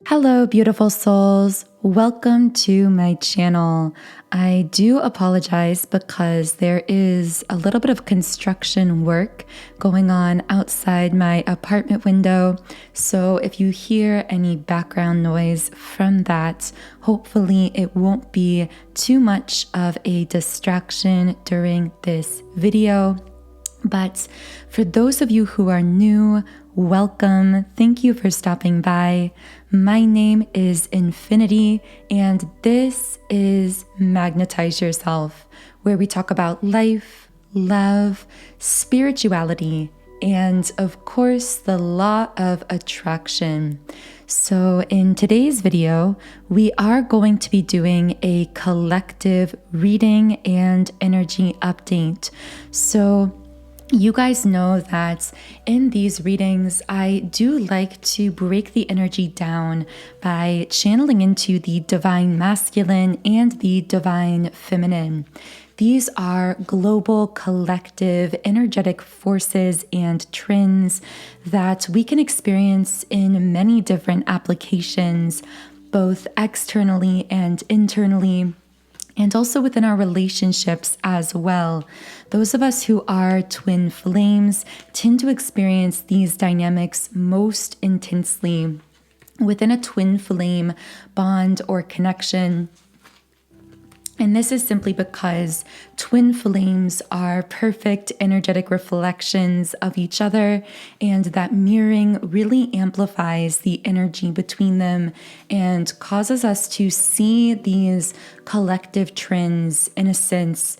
Hello, beautiful souls. Welcome to my channel. I do apologize because there is a little bit of construction work going on outside my apartment window. So if you hear any background noise from that, hopefully it won't be too much of a distraction during this video. But for those of you who are new, welcome. Thank you for stopping by. My name is Infinity, and this is Magnetize Yourself, where we talk about life, love, spirituality, and of course, the law of attraction. So in today's video, we are going to be doing a collective reading and energy update. So you guys know that in these readings, I do like to break the energy down by channeling into the divine masculine and the divine feminine. These are global, collective, energetic forces and trends that we can experience in many different applications, both externally and internally, and also within our relationships as well. Those of us who are twin flames tend to experience these dynamics most intensely within a twin flame bond or connection. And this is simply because twin flames are perfect energetic reflections of each other, and that mirroring really amplifies the energy between them and causes us to see these collective trends, in a sense,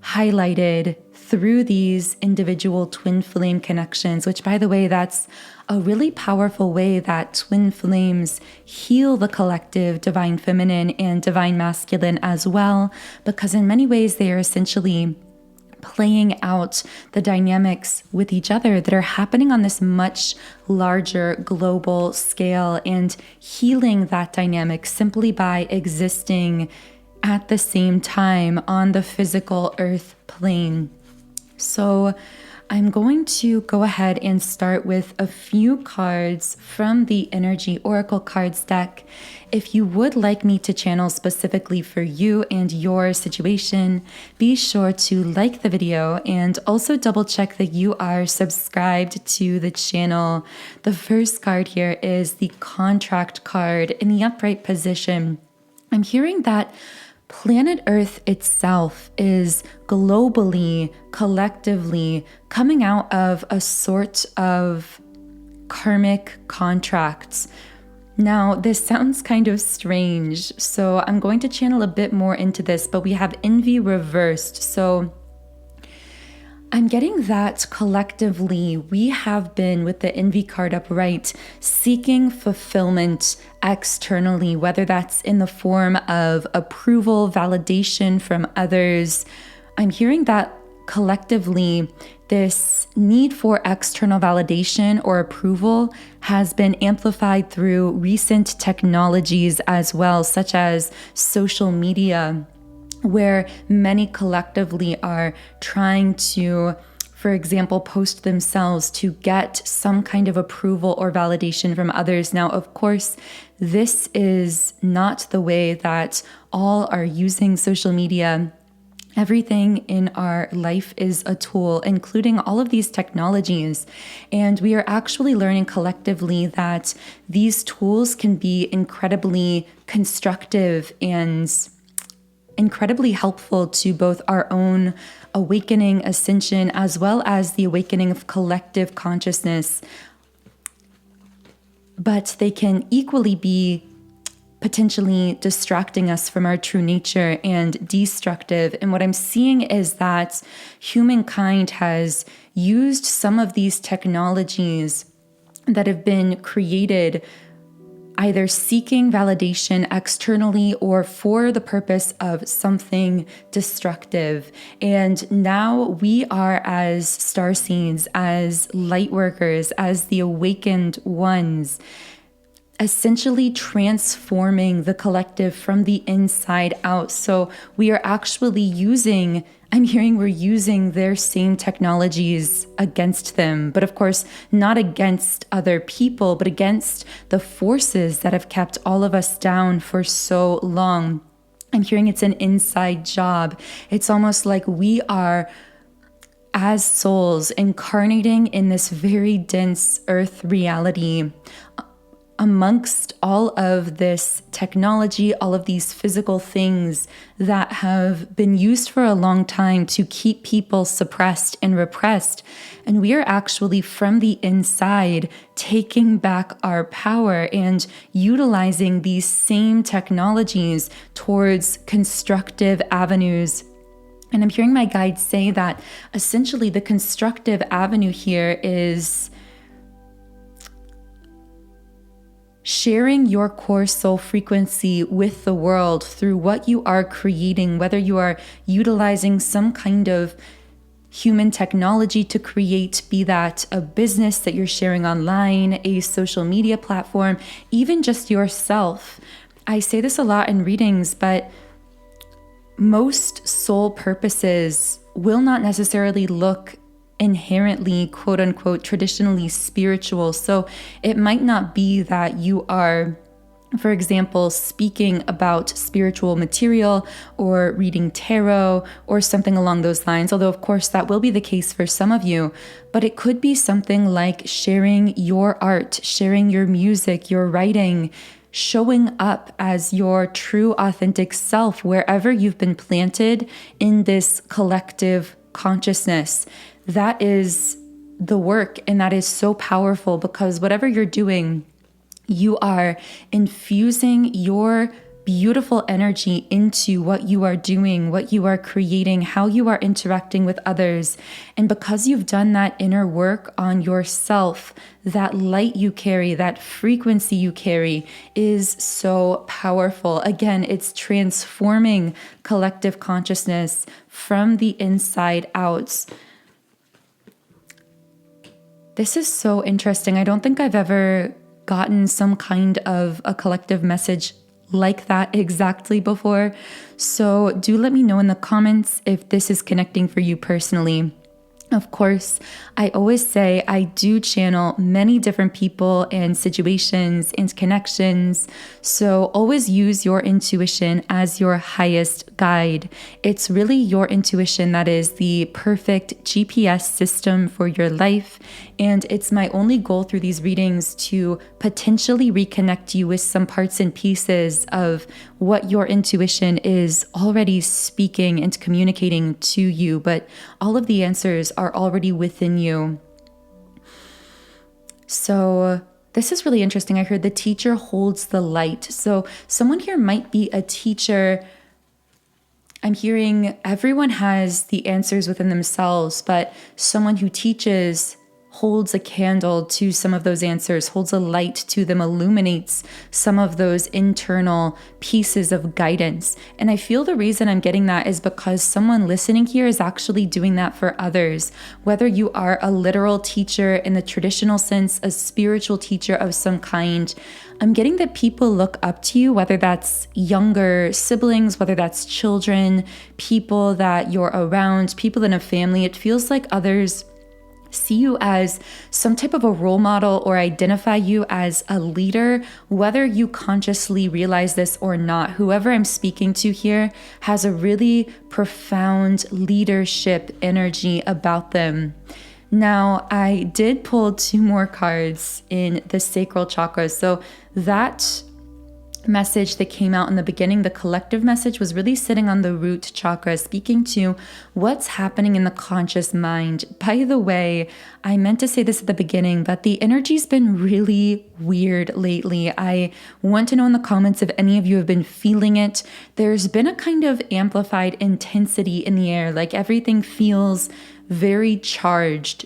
highlighted through these individual twin flame connections, which, by the way, that's a really powerful way that twin flames heal the collective divine feminine and divine masculine as well, because in many ways they are essentially playing out the dynamics with each other that are happening on this much larger global scale, and healing that dynamic simply by existing at the same time on the physical earth plane. So I'm going to go ahead and start with a few cards from the Energy Oracle Cards deck. If you would like me to channel specifically for you and your situation, be sure to like the video and also double check that you are subscribed to the channel. The first card here is the Contract card in the upright position. I'm hearing that planet Earth itself is globally, collectively coming out of a sort of karmic contracts. Now, this sounds kind of strange, so I'm going to channel a bit more into this, but we have envy reversed. So I'm getting that collectively we have been, with the envy card upright, seeking fulfillment externally, whether that's in the form of approval, validation from others. I'm hearing that collectively this need for external validation or approval has been amplified through recent technologies as well, such as social media, where many collectively are trying to, for example, post themselves to get some kind of approval or validation from others. Now, of course, this is not the way that all are using social media. Everything in our life is a tool, including all of these technologies. And we are actually learning collectively that these tools can be incredibly constructive and incredibly helpful to both our own awakening, ascension, as well as the awakening of collective consciousness. But they can equally be potentially distracting us from our true nature and destructive. And what I'm seeing is that humankind has used some of these technologies that have been created either seeking validation externally or for the purpose of something destructive. And now we are, as starseeds, as light workers, as the awakened ones, essentially transforming the collective from the inside out. So we are actually I'm hearing we're using their same technologies against them, but of course, not against other people, but against the forces that have kept all of us down for so long. I'm hearing it's an inside job. It's almost like we are, as souls, incarnating in this very dense earth reality amongst all of this technology, all of these physical things that have been used for a long time to keep people suppressed and repressed. And we are actually from the inside taking back our power and utilizing these same technologies towards constructive avenues. And I'm hearing my guides say that essentially the constructive avenue here is sharing your core soul frequency with the world through what you are creating, whether you are utilizing some kind of human technology to create, be that a business that you're sharing online, a social media platform, even just yourself. I say this a lot in readings, but most soul purposes will not necessarily look inherently, quote unquote, traditionally spiritual. So it might not be that you are, for example, speaking about spiritual material or reading tarot or something along those lines, although of course that will be the case for some of you, but it could be something like sharing your art, sharing your music, your writing, showing up as your true authentic self wherever you've been planted in this collective consciousness. That is the work, and that is so powerful because whatever you're doing, you are infusing your beautiful energy into what you are doing, what you are creating, how you are interacting with others. And because you've done that inner work on yourself, that light you carry, that frequency you carry is so powerful. Again, it's transforming collective consciousness from the inside out. This is so interesting. I don't think I've ever gotten some kind of a collective message like that exactly before. So do let me know in the comments if this is connecting for you personally. Of course, I always say I do channel many different people and situations and connections. So always use your intuition as your highest guide. It's really your intuition that is the perfect GPS system for your life. And it's my only goal through these readings to potentially reconnect you with some parts and pieces of what your intuition is already speaking and communicating to you. But all of the answers are already within you. So this is really interesting. I heard the teacher holds the light. So someone here might be a teacher. I'm hearing everyone has the answers within themselves, but someone who teaches holds a candle to some of those answers, holds a light to them, illuminates some of those internal pieces of guidance. And I feel the reason I'm getting that is because someone listening here is actually doing that for others. Whether you are a literal teacher in the traditional sense, a spiritual teacher of some kind, I'm getting that people look up to you, whether that's younger siblings, whether that's children, people that you're around, people in a family. It feels like others see you as some type of a role model or identify you as a leader, whether you consciously realize this or not. Whoever I'm speaking to here has a really profound leadership energy about them. Now, I did pull 2 more cards in the sacral chakra. So that message that came out in the beginning, the collective message, was really sitting on the root chakra, speaking to what's happening in the conscious mind. By the way, I meant to say this at the beginning, but the energy's been really weird lately. I want to know in the comments if any of you have been feeling it. There's been a kind of amplified intensity in the air, like everything feels very charged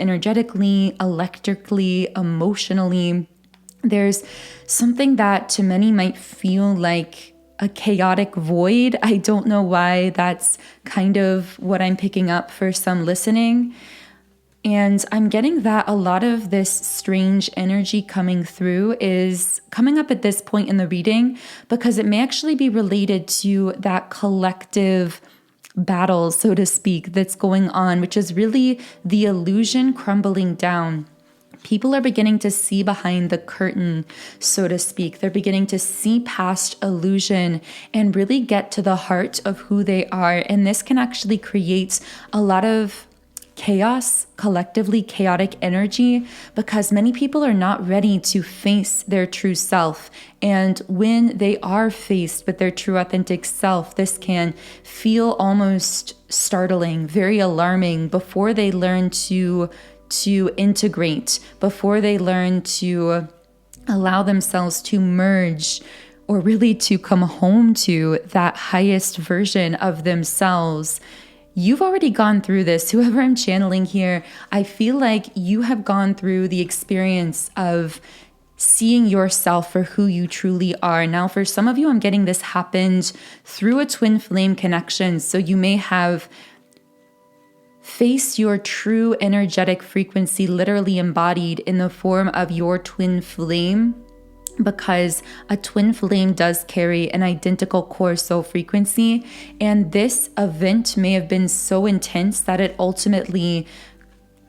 energetically, electrically, emotionally. There's something that to many might feel like a chaotic void. I don't know why that's kind of what I'm picking up for some listening. And I'm getting that a lot of this strange energy coming through is coming up at this point in the reading because it may actually be related to that collective battle, so to speak, that's going on, which is really the illusion crumbling down. People are beginning to see behind the curtain, so to speak. They're beginning to see past illusion and really get to the heart of who they are. And this can actually create a lot of chaos, collectively chaotic energy, because many people are not ready to face their true self. And when they are faced with their true authentic self, this can feel almost startling, very alarming before they learn to integrate, before they learn to allow themselves to merge or really to come home to that highest version of themselves. You've already gone through this. Whoever I'm channeling here, I feel like you have gone through the experience of seeing yourself for who you truly are. Now, for some of you, I'm getting this happened through a twin flame connection. So you may have faced your true energetic frequency literally embodied in the form of your twin flame, because a twin flame does carry an identical core soul frequency. And this event may have been so intense that it ultimately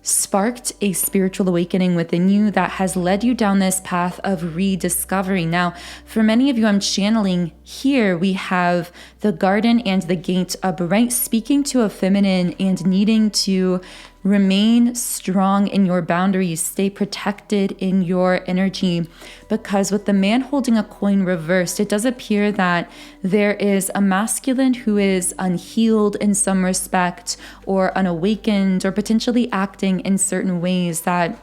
sparked a spiritual awakening within you that has led you down this path of rediscovery. Now, for many of you, I'm channeling here, we have the garden and the gate upright, speaking to a feminine and needing to remain strong in your boundaries, stay protected in your energy, because with the man holding a coin reversed, it does appear that there is a masculine who is unhealed in some respect or unawakened or potentially acting in certain ways that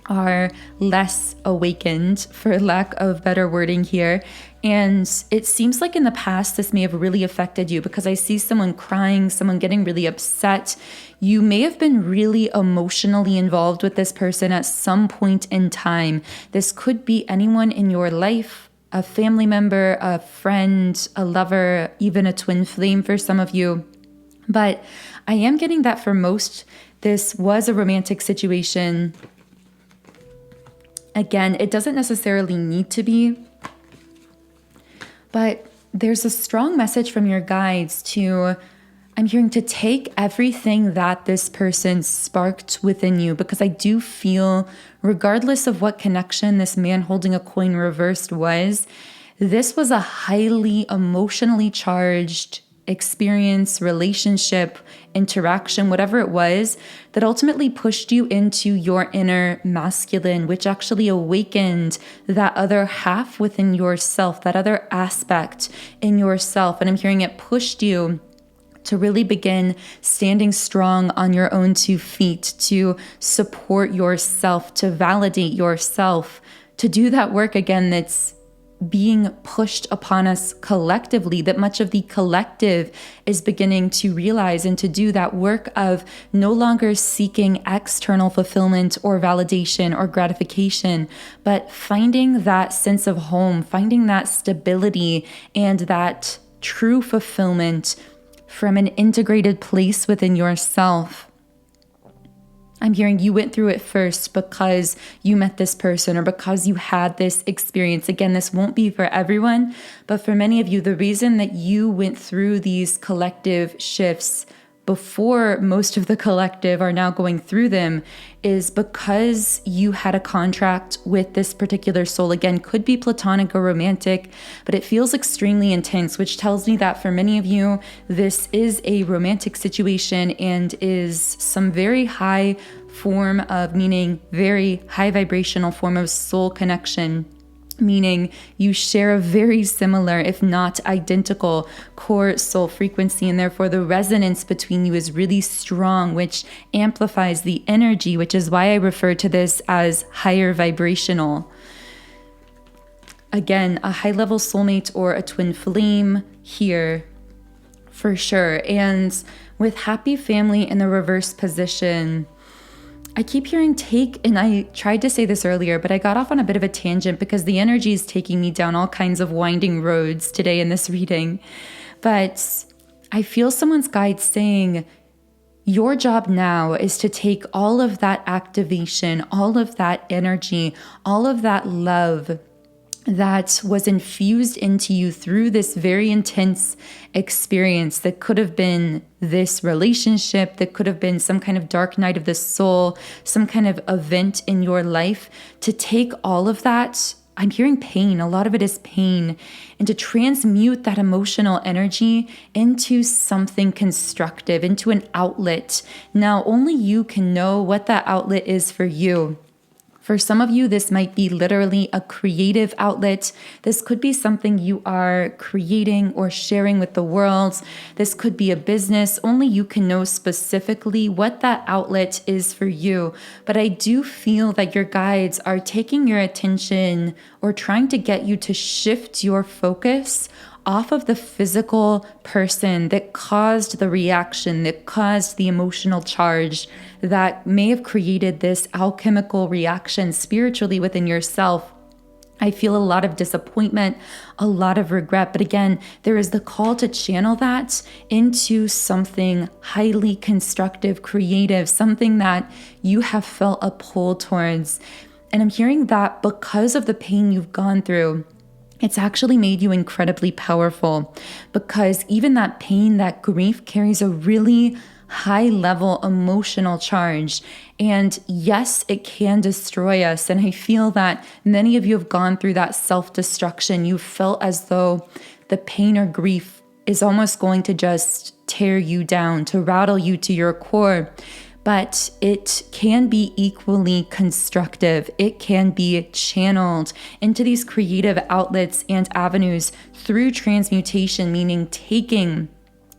are less awakened, for lack of better wording here. And it seems like in the past, this may have really affected you, because I see someone crying, someone getting really upset. You may have been really emotionally involved with this person at some point in time. This could be anyone in your life, a family member, a friend, a lover, even a twin flame for some of you. But I am getting that for most, this was a romantic situation. Again, it doesn't necessarily need to be, but there's a strong message from your guides I'm hearing to take everything that this person sparked within you, because I do feel, regardless of what connection this man holding a coin reversed was, this was a highly emotionally charged experience, relationship, interaction, whatever it was, that ultimately pushed you into your inner masculine, which actually awakened that other half within yourself, that other aspect in yourself. And I'm hearing it pushed you to really begin standing strong on your own 2 feet, to support yourself, to validate yourself, to do that work again that's being pushed upon us collectively, that much of the collective is beginning to realize and to do that work of no longer seeking external fulfillment or validation or gratification, but finding that sense of home, finding that stability and that true fulfillment from an integrated place within yourself. I'm hearing you went through it first because you met this person or because you had this experience. Again, this won't be for everyone, but for many of you, the reason that you went through these collective shifts before most of the collective are now going through them is because you had a contract with this particular soul. Again, could be platonic or romantic, but it feels extremely intense, which tells me that for many of you, this is a romantic situation and is some very high form of, meaning very high vibrational form of soul connection. Meaning you share a very similar, if not identical, core soul frequency, and therefore the resonance between you is really strong, which amplifies the energy, which is why I refer to this as higher vibrational. Again, a high-level soulmate or a twin flame here for sure. And with happy family in the reverse position, I keep hearing take, and I tried to say this earlier, but I got off on a bit of a tangent because the energy is taking me down all kinds of winding roads today in this reading. But I feel someone's guide saying, Your job now is to take all of that activation, all of that energy, all of that love that was infused into you through this very intense experience that could have been this relationship, that could have been some kind of dark night of the soul, some kind of event in your life, to take all of that. I'm hearing pain, a lot of it is pain, and to transmute that emotional energy into something constructive, into an outlet. Now, only you can know what that outlet is for you. For some of you, this might be literally a creative outlet. This could be something you are creating or sharing with the world. This could be a business. Only you can know specifically what that outlet is for you. But I do feel that your guides are taking your attention or trying to get you to shift your focus off of the physical person that caused the reaction, that caused the emotional charge, that may have created this alchemical reaction spiritually within yourself. I feel a lot of disappointment, a lot of regret. But again, there is the call to channel that into something highly constructive, creative, something that you have felt a pull towards. And I'm hearing that because of the pain you've gone through, it's actually made you incredibly powerful, because even that pain, that grief carries a really high level emotional charge. And yes, it can destroy us. And I feel that many of you have gone through that self-destruction. You felt as though the pain or grief is almost going to just tear you down, to rattle you to your core. But it can be equally constructive. It can be channeled into these creative outlets and avenues through transmutation, meaning taking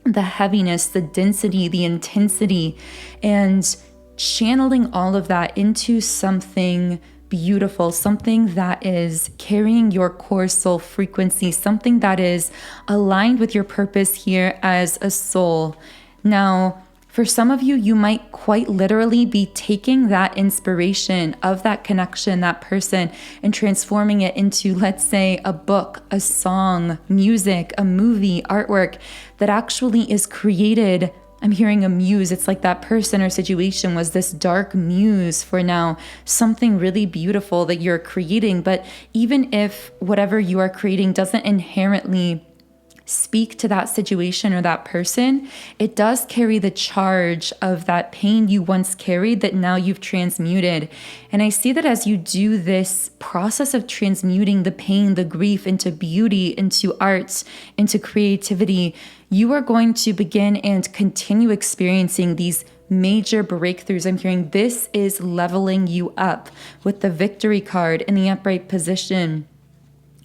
the heaviness, the density, the intensity, and channeling all of that into something beautiful, something that is carrying your core soul frequency, something that is aligned with your purpose here as a soul. Now, for some of you, you might quite literally be taking that inspiration of that connection, that person, and transforming it into, let's say, a book, a song, music, a movie, artwork that actually is created. I'm hearing a muse. It's like that person or situation was this dark muse for now something really beautiful that you're creating. But even if whatever you are creating doesn't inherently speak to that situation or that person, it does carry the charge of that pain you once carried that now you've transmuted. And I see that as you do this process of transmuting the pain, the grief into beauty, into art, into creativity, you are going to begin and continue experiencing these major breakthroughs. I'm hearing this is leveling you up with the victory card in the upright position.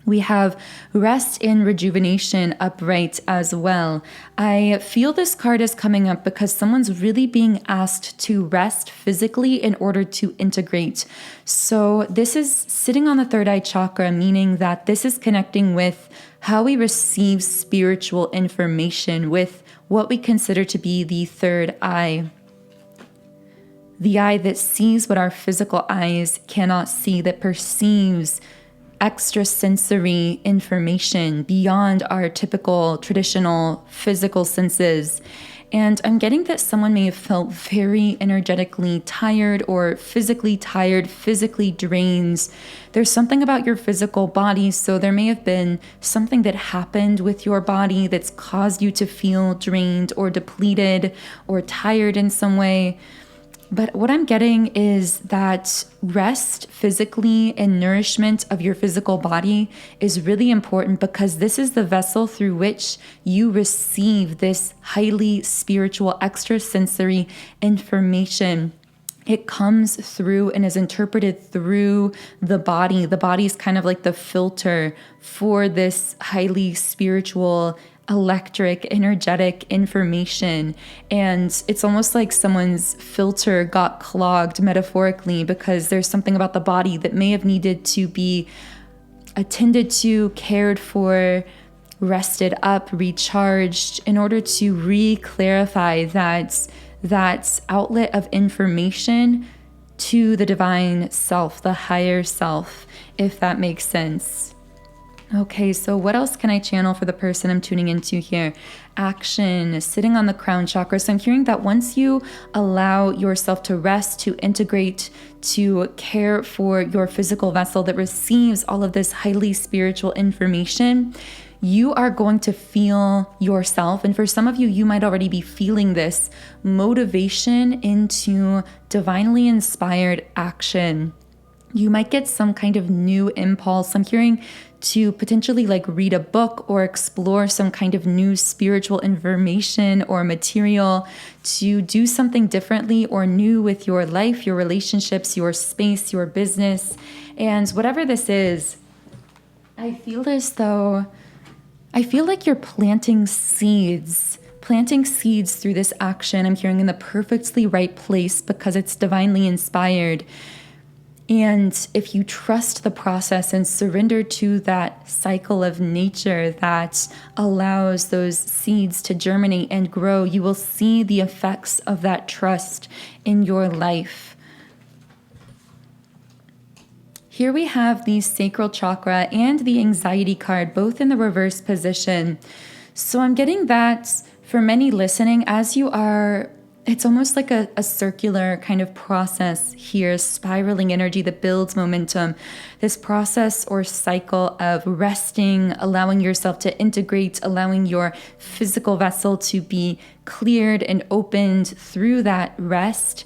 We have rest and rejuvenation upright as well. I feel this card is coming up because someone's really being asked to rest physically in order to integrate. So this is sitting on the third eye chakra, meaning that this is connecting with how we receive spiritual information, with what we consider to be the third eye. The eye that sees what our physical eyes cannot see, that perceives extrasensory information beyond our typical traditional physical senses. And I'm getting that someone may have felt very energetically tired or physically tired, physically drained. There's something about your physical body, so there may have been something that happened with your body that's caused you to feel drained or depleted or tired in some way. But what I'm getting is that rest physically and nourishment of your physical body is really important, because this is the vessel through which you receive this highly spiritual extrasensory information. It comes through and is interpreted through the body. The body is kind of like the filter for this highly spiritual, electric, energetic information. And it's almost like someone's filter got clogged metaphorically, because there's something about the body that may have needed to be attended to, cared for, rested up, recharged, in order to re-clarify that outlet of information to the divine self, the higher self, if that makes sense. Okay, so what else can I channel for the person I'm tuning into here? Action, sitting on the crown chakra. So I'm hearing that once you allow yourself to rest, to integrate, to care for your physical vessel that receives all of this highly spiritual information, you are going to feel yourself. And for some of you, you might already be feeling this motivation into divinely inspired action. You might get some kind of new impulse. I'm hearing to potentially like read a book or explore some kind of new spiritual information or material, to do something differently or new with your life, your relationships, your space, your business. And whatever this is, I feel like you're planting seeds through this action. I'm hearing in the perfectly right place because it's divinely inspired. And if you trust the process and surrender to that cycle of nature that allows those seeds to germinate and grow, you will see the effects of that trust in your life. Here we have the sacral chakra and the anxiety card, both in the reverse position. So I'm getting that for many listening, as you are, it's almost like a circular kind of process here, spiraling energy that builds momentum. This process or cycle of resting, allowing yourself to integrate, allowing your physical vessel to be cleared and opened through that rest,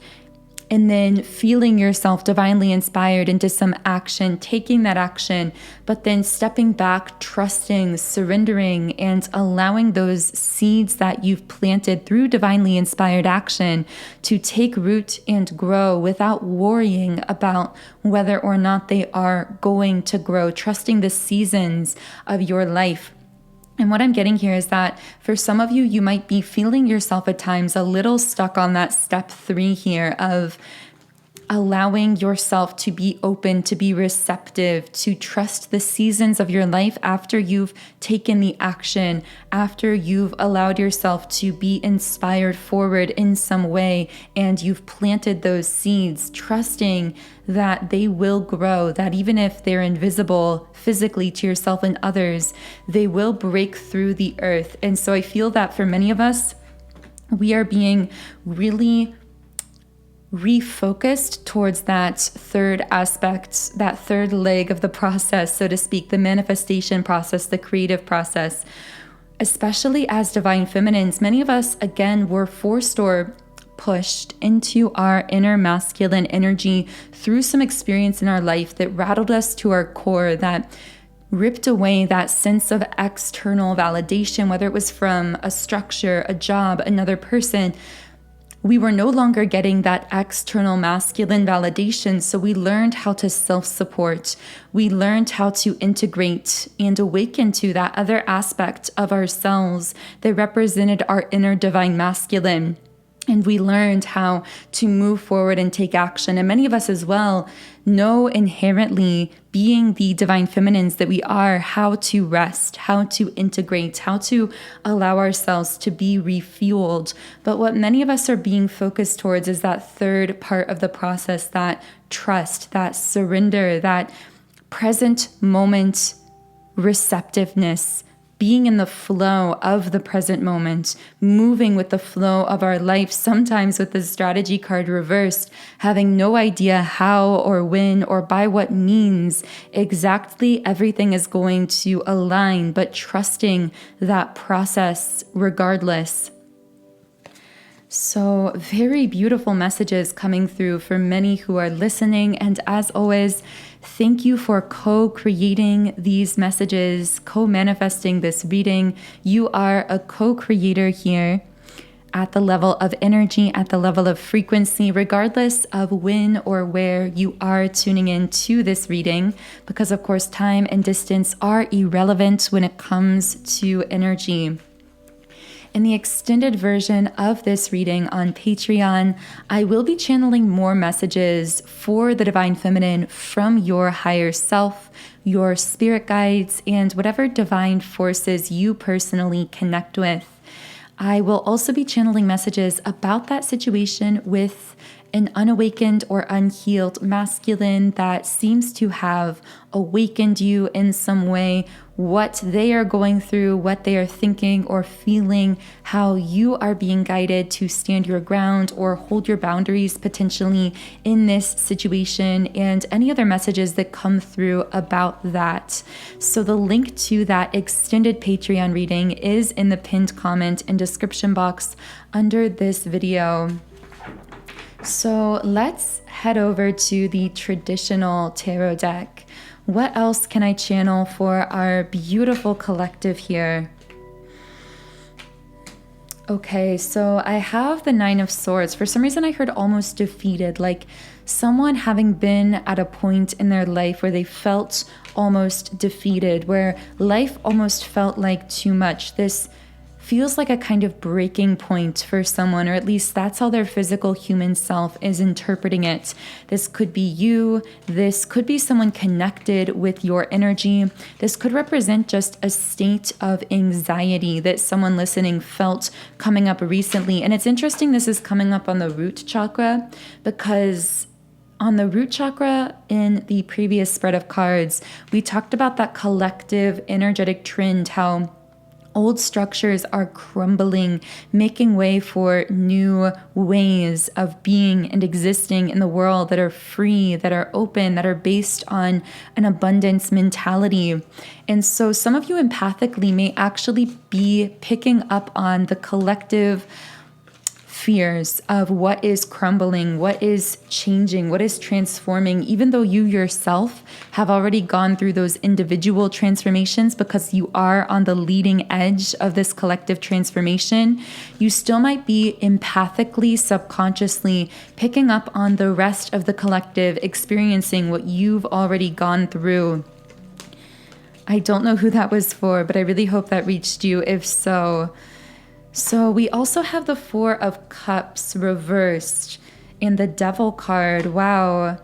and then feeling yourself divinely inspired into some action, taking that action, but then stepping back, trusting, surrendering, and allowing those seeds that you've planted through divinely inspired action to take root and grow without worrying about whether or not they are going to grow, trusting the seasons of your life. And what I'm getting here is that for some of you, you might be feeling yourself at times a little stuck on that step 3 here of allowing yourself to be open, to be receptive, to trust the seasons of your life after you've taken the action, after you've allowed yourself to be inspired forward in some way, and you've planted those seeds, trusting that they will grow, that even if they're invisible physically to yourself and others, they will break through the earth. And so I feel that for many of us, we are being really refocused towards that third aspect, that third leg of the process, so to speak, the manifestation process, the creative process. Especially as divine feminines, many of us, again, were forced or pushed into our inner masculine energy through some experience in our life that rattled us to our core, that ripped away that sense of external validation, whether it was from a structure, a job, another person. We were no longer getting that external masculine validation, so we learned how to self-support. We learned how to integrate and awaken to that other aspect of ourselves that represented our inner divine masculine. And we learned how to move forward and take action. And many of us as well know inherently, being the divine feminines that we are, how to rest, how to integrate, how to allow ourselves to be refueled. But what many of us are being focused towards is that third part of the process, that trust, that surrender, that present moment receptiveness, being in the flow of the present moment, moving with the flow of our life, sometimes with the strategy card reversed, having no idea how or when or by what means exactly everything is going to align, but trusting that process regardless. So very beautiful messages coming through for many who are listening. And as always, thank you for co-creating these messages, co-manifesting this reading. You are a co-creator here at the level of energy, at the level of frequency, regardless of when or where you are tuning in to this reading, because of course, time and distance are irrelevant when it comes to energy. In the extended version of this reading on Patreon, I will be channeling more messages for the Divine Feminine from your higher self, your spirit guides, and whatever divine forces you personally connect with. I will also be channeling messages about that situation with an unawakened or unhealed masculine that seems to have awakened you in some way, what they are going through, what they are thinking or feeling, how you are being guided to stand your ground or hold your boundaries potentially in this situation, and any other messages that come through about that. So the link to that extended Patreon reading is in the pinned comment and description box under this video. So let's head over to the traditional tarot deck. What else can I channel for our beautiful collective here? Okay, so I have the Nine of Swords. For some reason, I heard almost defeated, like someone having been at a point in their life where they felt almost defeated, where life almost felt like too much. This feels like a kind of breaking point for someone, or at least that's how their physical human self is interpreting it. This could be you. This could be someone connected with your energy. This could represent just a state of anxiety that someone listening felt coming up recently. And it's interesting this is coming up on the root chakra, because on the root chakra in the previous spread of cards, we talked about that collective energetic trend, how old structures are crumbling, making way for new ways of being and existing in the world that are free, that are open, that are based on an abundance mentality. And so some of you empathically may actually be picking up on the collective fears of what is crumbling, what is changing, what is transforming, even though you yourself have already gone through those individual transformations, because you are on the leading edge of this collective transformation. You still might be empathically, subconsciously picking up on the rest of the collective experiencing what you've already gone through. I don't know who that was for, but I really hope that reached you, if so. So we also have the Four of Cups reversed and the Devil card. Wow.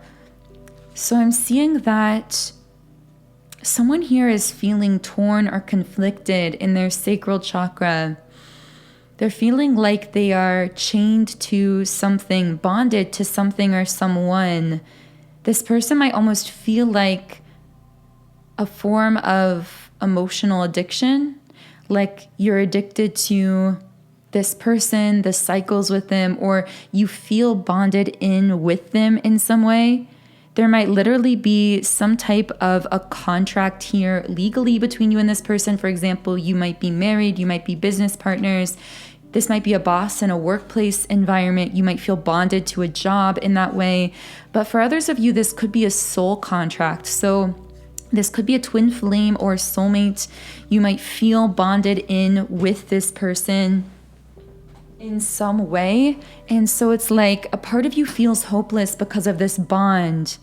So I'm seeing that someone here is feeling torn or conflicted in their sacral chakra. They're feeling like they are chained to something, bonded to something or someone. This person might almost feel like a form of emotional addiction. Like you're addicted to this person, the cycles with them, or you feel bonded in with them in some way. There might literally be some type of a contract here legally between you and this person. For example, you might be married, you might be business partners. This might be a boss in a workplace environment. You might feel bonded to a job in that way. But for others of you, this could be a soul contract. So this could be a twin flame or soulmate. You might feel bonded in with this person in some way. And so it's like a part of you feels hopeless because of this bond.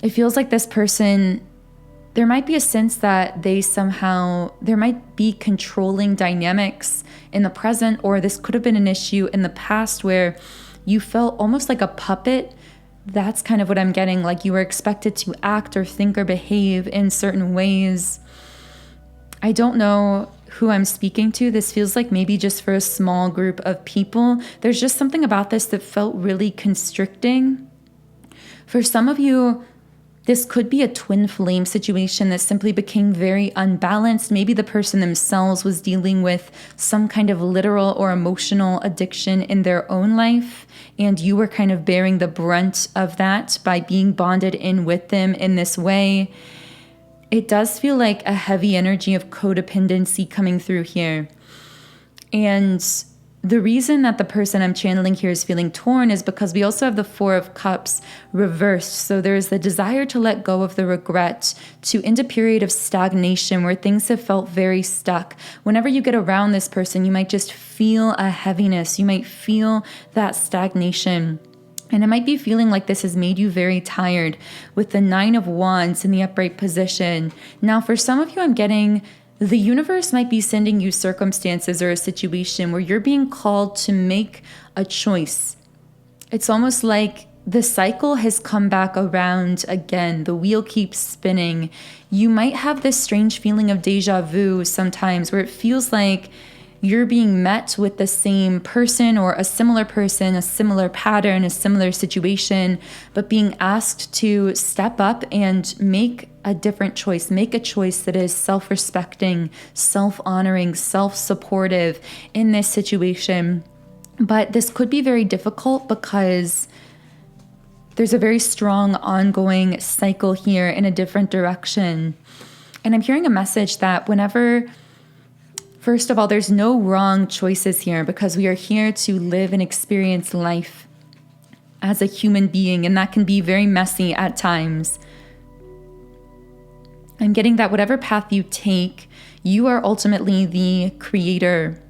It feels like this person, there might be a sense that there might be controlling dynamics in the present, or this could have been an issue in the past where you felt almost like a puppet. That's kind of what I'm getting, like you were expected to act or think or behave in certain ways. I don't know who I'm speaking to. This feels like maybe just for a small group of people. There's just something about this that felt really constricting. For some of you, this could be a twin flame situation that simply became very unbalanced. Maybe the person themselves was dealing with some kind of literal or emotional addiction in their own life, and you were kind of bearing the brunt of that by being bonded in with them in this way. It does feel like a heavy energy of codependency coming through here. And the reason that the person I'm channeling here is feeling torn is because we also have the Four of Cups reversed. So there's the desire to let go of the regret, to end a period of stagnation where things have felt very stuck. Whenever you get around this person, you might just feel a heaviness. You might feel that stagnation. And it might be feeling like this has made you very tired with the Nine of Wands in the upright position. Now, for some of you, I'm getting the universe might be sending you circumstances or a situation where you're being called to make a choice. It's almost like the cycle has come back around again. The wheel keeps spinning. You might have this strange feeling of deja vu sometimes where it feels like you're being met with the same person or a similar pattern, a similar situation, but being asked to step up and make a different choice, make a choice that is self-respecting, self-honoring, self-supportive in this situation. But this could be very difficult because there's a very strong ongoing cycle here in a different direction. And I'm hearing a message that first of all, there's no wrong choices here because we are here to live and experience life as a human being, and that can be very messy at times. I'm getting that whatever path you take, you are ultimately the creator.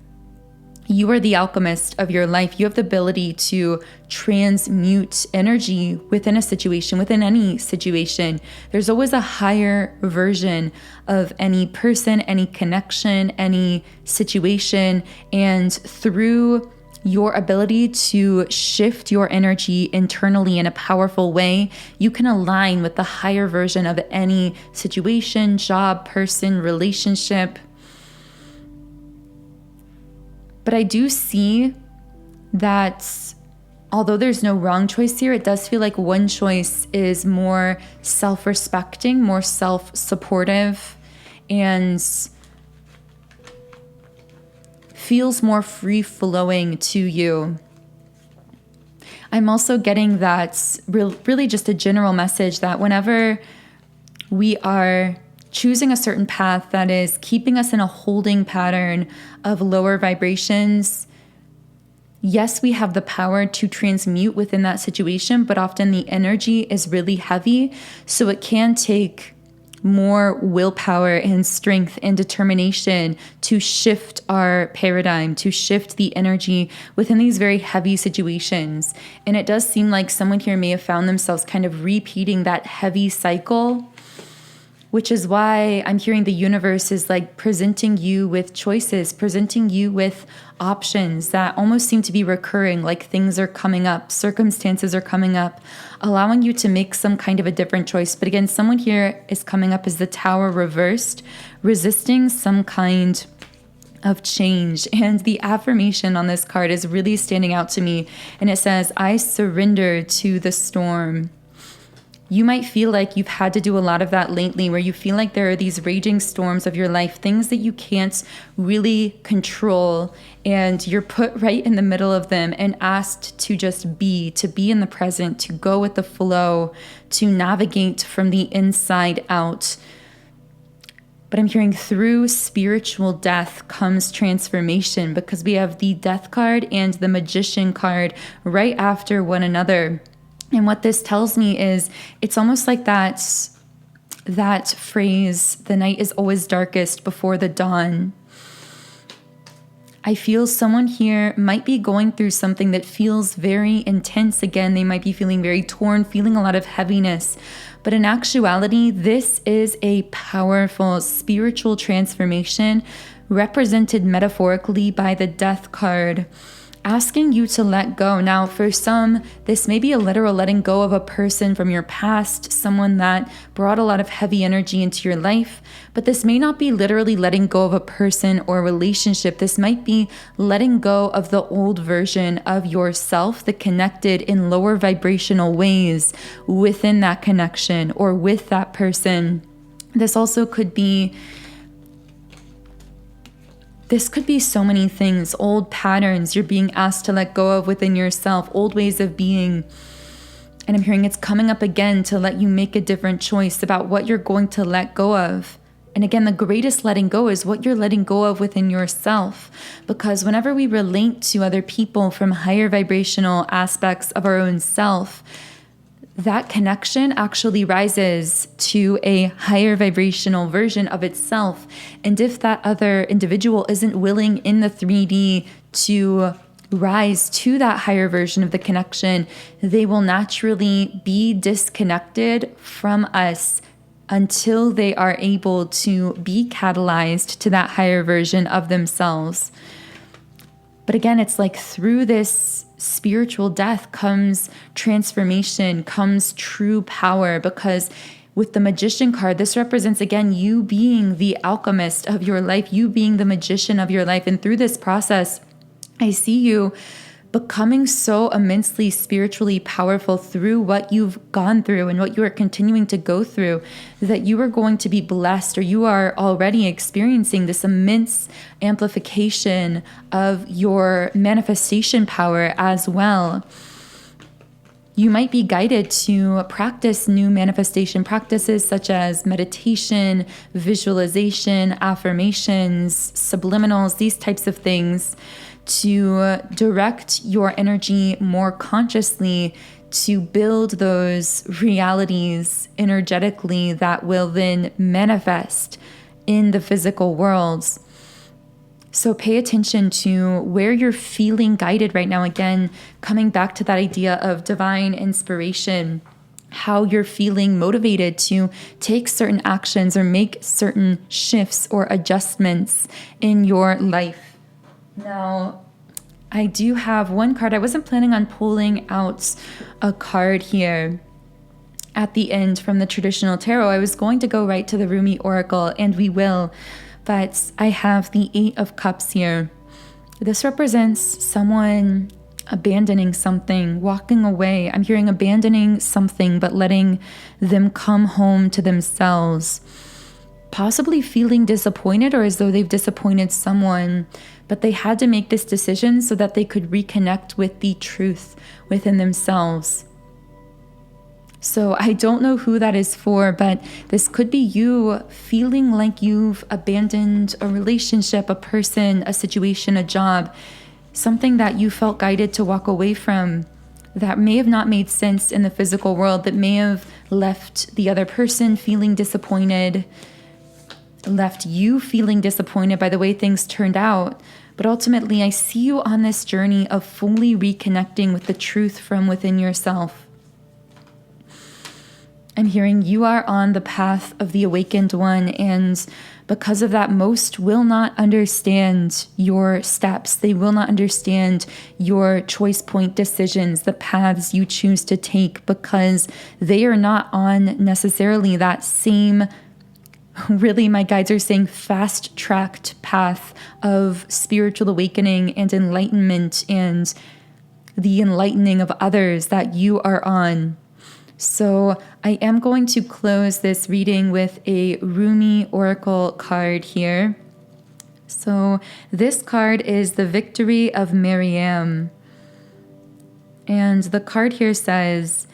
You are the alchemist of your life. You have the ability to transmute energy within a situation, within any situation. There's always a higher version of any person, any connection, any situation. And through your ability to shift your energy internally in a powerful way, you can align with the higher version of any situation, job, person, relationship. But I do see that although there's no wrong choice here, it does feel like one choice is more self-respecting, more self-supportive, and feels more free-flowing to you. I'm also getting that really just a general message that whenever we are choosing a certain path that is keeping us in a holding pattern of lower vibrations, yes, we have the power to transmute within that situation, but often the energy is really heavy. So it can take more willpower and strength and determination to shift our paradigm, to shift the energy within these very heavy situations. And it does seem like someone here may have found themselves kind of repeating that heavy cycle, which is why I'm hearing the universe is like presenting you with choices, presenting you with options that almost seem to be recurring, like things are coming up, circumstances are coming up, allowing you to make some kind of a different choice. But again, someone here is coming up as the Tower reversed, resisting some kind of change. And the affirmation on this card is really standing out to me. And it says, I surrender to the storm. You might feel like you've had to do a lot of that lately, where you feel like there are these raging storms of your life, things that you can't really control, and you're put right in the middle of them and asked to just be, to be in the present, to go with the flow, to navigate from the inside out. But I'm hearing through spiritual death comes transformation, because we have the Death card and the Magician card right after one another. And what this tells me is it's almost like that phrase, the night is always darkest before the dawn. I feel someone here might be going through something that feels very intense. Again, they might be feeling very torn, feeling a lot of heaviness. But in actuality, this is a powerful spiritual transformation represented metaphorically by the Death card, asking you to let go. Now, for some, this may be a literal letting go of a person from your past, someone that brought a lot of heavy energy into your life. But this may not be literally letting go of a person or relationship. This might be letting go of the old version of yourself that connected in lower vibrational ways within that connection or with that person. This also could be so many things, old patterns you're being asked to let go of within yourself, old ways of being. And I'm hearing it's coming up again to let you make a different choice about what you're going to let go of. And again, the greatest letting go is what you're letting go of within yourself. Because whenever we relate to other people from higher vibrational aspects of our own self, that connection actually rises to a higher vibrational version of itself. And if that other individual isn't willing in the 3D to rise to that higher version of the connection, they will naturally be disconnected from us until they are able to be catalyzed to that higher version of themselves. But again, it's like through this spiritual death comes transformation, comes true power, because With the Magician card, this represents, again, you being the alchemist of your life, you being the magician of your life. And through this process, I see you becoming so immensely spiritually powerful through what you've gone through and what you are continuing to go through, that you are going to be blessed, or you are already experiencing this immense amplification of your manifestation power as well. You might be guided to practice new manifestation practices such as meditation, visualization, affirmations, subliminals, these types of things, to direct your energy more consciously to build those realities energetically that will then manifest in the physical worlds. So pay attention to where you're feeling guided right now. Again, coming back to that idea of divine inspiration, how you're feeling motivated to take certain actions or make certain shifts or adjustments in your life. Now, I do have one card. I wasn't planning on pulling out a card here at the end from the traditional tarot. I was going to go right to the Rumi Oracle, and we will. But I have the 8 of Cups here. This represents someone abandoning something, walking away. I'm hearing abandoning something, but letting them come home to themselves. Possibly feeling disappointed, or as though they've disappointed someone, but they had to make this decision so that they could reconnect with the truth within themselves. So I don't know who that is for, but this could be you feeling like you've abandoned a relationship, a person, a situation, a job, something that you felt guided to walk away from that may have not made sense in the physical world, that may have left the other person feeling disappointed, left you feeling disappointed by the way things turned out. But ultimately, I see you on this journey of fully reconnecting with the truth from within yourself. I'm hearing you are on the path of the awakened one, and because of that, most will not understand your steps. They will not understand your choice point decisions, the paths you choose to take, because they are not on necessarily that same, really, my guides are saying, fast-tracked path of spiritual awakening and enlightenment and the enlightening of others that you are on. So I am going to close this reading with a Rumi Oracle card here. So this card is the Victory of Mariam. And the card here says,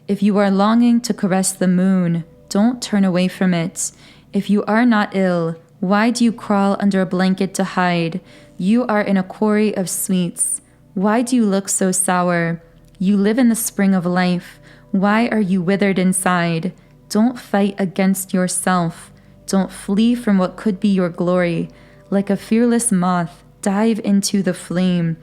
if you are longing to caress the moon, don't turn away from it. If you are not ill, why do you crawl under a blanket to hide? You are in a quarry of sweets. Why do you look so sour? You live in the spring of life. Why are you withered inside? Don't fight against yourself. Don't flee from what could be your glory. Like a fearless moth, dive into the flame.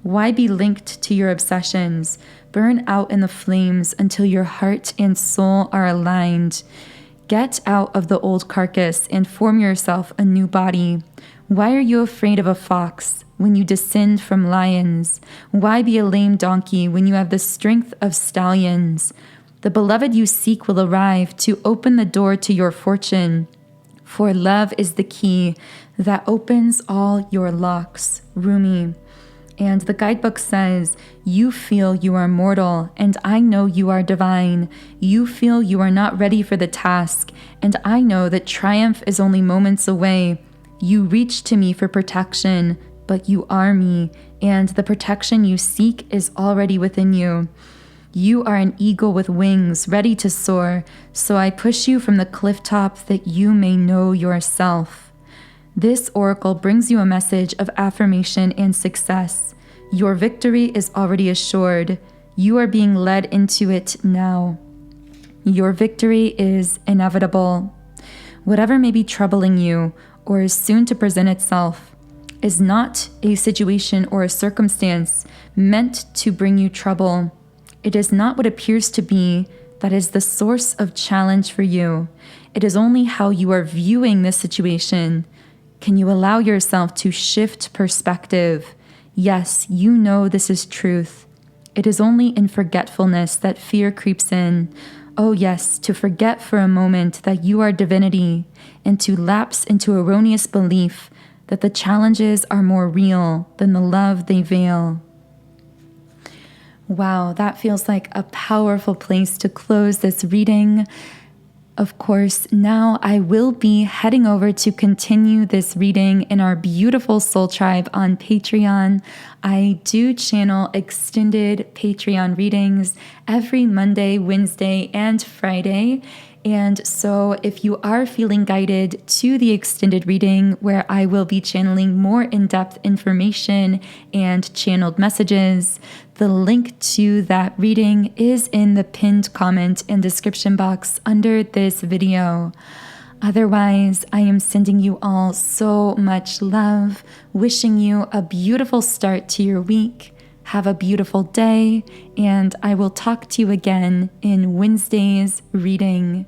Why be linked to your obsessions? Burn out in the flames until your heart and soul are aligned. Get out of the old carcass and form yourself a new body. Why are you afraid of a fox when you descend from lions? Why be a lame donkey when you have the strength of stallions? The beloved you seek will arrive to open the door to your fortune. For love is the key that opens all your locks. Rumi. And the guidebook says, you feel you are mortal, and I know you are divine. You feel you are not ready for the task, and I know that triumph is only moments away. You reach to me for protection, but you are me, and the protection you seek is already within you. You are an eagle with wings, ready to soar, so I push you from the cliff top that you may know yourself. This oracle brings you a message of affirmation and success. Your victory is already assured. You are being led into it now. Your victory is inevitable. Whatever may be troubling you, or is soon to present itself, is not a situation or a circumstance meant to bring you trouble. It is not what appears to be that is the source of challenge for you. It is only how you are viewing this situation. Can you allow yourself to shift perspective? Yes, you know this is truth. It is only in forgetfulness that fear creeps in. Oh yes, to forget for a moment that you are divinity, and to lapse into erroneous belief that the challenges are more real than the love they veil. Wow, that feels like a powerful place to close this reading. Of course, now I will be heading over to continue this reading in our beautiful soul tribe on Patreon. I do channel extended Patreon readings every Monday, Wednesday, and Friday. And so if you are feeling guided to the extended reading where I will be channeling more in-depth information and channeled messages, the link to that reading is in the pinned comment and description box under this video. Otherwise, I am sending you all so much love, wishing you a beautiful start to your week. Have a beautiful day, and I will talk to you again in Wednesday's reading.